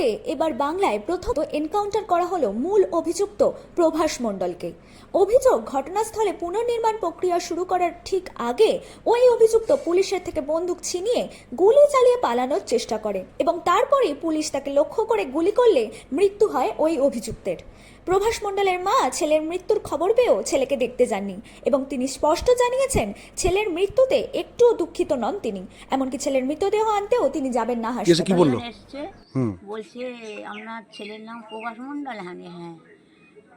হাইকোর্টে এবার বাংলায় প্রথম এনকাউন্টার করা হলো মূল অভিযুক্ত প্রভাস মণ্ডলকে। অভিযোগ, ঘটনাস্থলে পুনর্নির্মাণ প্রক্রিয়া শুরু করার ঠিক আগে ওই অভিযুক্ত পুলিশের থেকে বন্দুক ছিনিয়ে গুলি চালিয়ে পালানোর চেষ্টা করে এবং তারপরেই পুলিশ তাকে লক্ষ্য করে গুলি করলে মৃত্যু হয় ওই অভিযুক্তের। প্রভাস মণ্ডলের মা ছেলের মৃত্যুর খবর পেয়েও ছেলেকে দেখতে যাননি এবং তিনি স্পষ্ট জানিয়েছেন ছেলের মৃত্যুতে একটুও দুঃখিত নন তিনি। এমনকি ছেলের মৃতদেহ আনতেও তিনি যাবেন না হাসপাতালে। বলছে আপনার ছেলের নাম প্রভাস মণ্ডল। হ্যাঁ,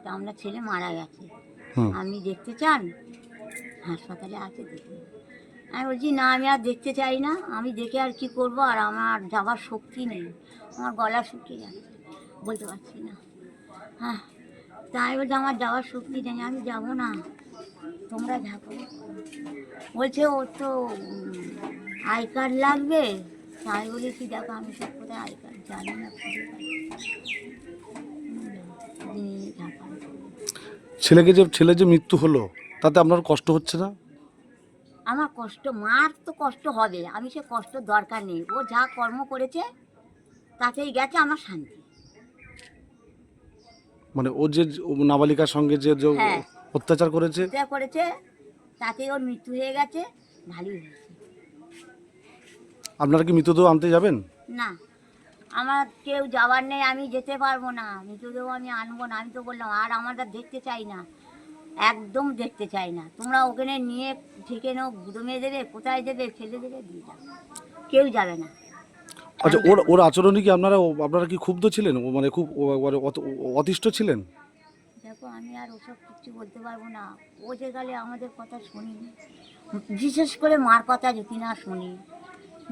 তা আপনার ছেলে মারা গেছে, আপনি দেখতে চান? হাসপাতালে আছে, দেখুন। আমি বলছি না, আমি আর দেখতে চাই না, আমি দেখে আর কি করবো, আর আমার যাবার শক্তি নেই, আমার গলা শুকিয়ে যাচ্ছে, বলতে পারছি না। হ্যাঁ, তাই বলছে আমার যাওয়ার শক্তি নেই, আমি যাবো না, তোমরা থাকো। বলছে ও তো আই কার্ড লাগবে। তাই বলেছি দেখো আমি সব কোথায় আই কার্ড জানি না। ছেলে যে মৃত্যু হলো তাতে আপনার কষ্ট হচ্ছে না? আমার কষ্ট, মার তো কষ্ট হবে, আমি সে কষ্ট দরকার নেই, ও যা কর্ম করেছে তাতেই গেছে, আমার শান্তি। মানে ও যে নাবালিকার সঙ্গে যে হ্যাঁ, অত্যাচার করেছে তাতেই ওর মৃত্যু হয়ে গেছে, ভালোই হয়েছে। আপনারা কি মৃতদেহ আনতে যাবেন? না, আমার কেউ যাওয়ার নেই, আমি যেতে পারবো না, মৃতদেহ আমি আনবো না। আমি তো বললাম আর আমরা দেখতে চাই না, একদম দেখতে চাই না। তোমরা ওখানে নিয়ে থেকে নাও, গুদমে দেবে, কোথায় দেবে, ফেলে দেবে, দিয়ে যাবে, কেউ যাবে না। আচ্ছা, ওর আচরণে কি আপনারা কি ক্ষুব্ধ ছিলেন? মানে খুব অতিষ্ঠ ছিলেন? দেখো আমি আর ওসব কিছু বলতে পারবো না। ও যে গেলে আমাদের কথা শুনি, বিশেষ করে মার কথা যদি না শুনি,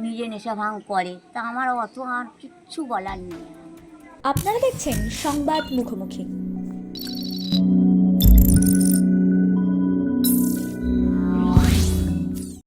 নিজে নেশা ভাঙ করে, তা আমার অত আর কিচ্ছু বলার নেই। আপনারা দেখছেন সংবাদ মুখোমুখি।